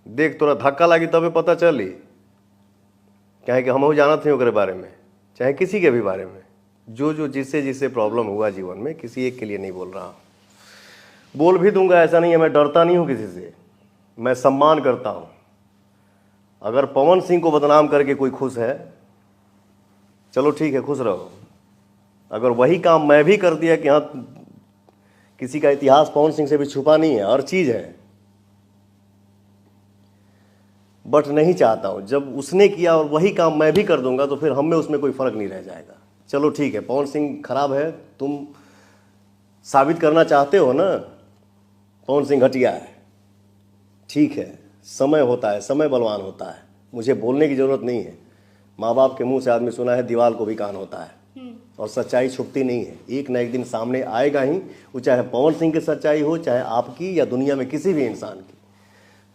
देख तोरा धक्का लागी तबे पता चली, क्या है कि हम जानत हैं ओकरे बारे में, चाहे किसी के भी बारे में, जो जो जिससे जिससे प्रॉब्लम हुआ जीवन में, किसी एक के लिए नहीं बोल रहा हूँ। बोल भी दूंगा, ऐसा नहीं है, मैं डरता नहीं हूँ किसी से, मैं सम्मान करता हूँ। अगर पवन सिंह को बदनाम करके कोई खुश है, चलो ठीक है, खुश रहो। अगर वही काम मैं भी कर दिया कि हाँ किसी का इतिहास पवन सिंह से भी छुपा नहीं है, हर चीज़ है, बट नहीं चाहता हूँ जब उसने किया और वही काम मैं भी कर दूंगा तो फिर हम में उसमें कोई फ़र्क नहीं रह जाएगा। चलो ठीक है, पवन सिंह खराब है, तुम साबित करना चाहते हो ना पवन सिंह घटिया है, ठीक है, समय होता है, समय बलवान होता है, मुझे बोलने की ज़रूरत नहीं है। माँ बाप के मुंह से आदमी सुना है दीवार को भी कान होता है, और सच्चाई छुपती नहीं है, एक ना एक दिन सामने आएगा ही, वो चाहे पवन सिंह की सच्चाई हो, चाहे आपकी या दुनिया में किसी भी इंसान की।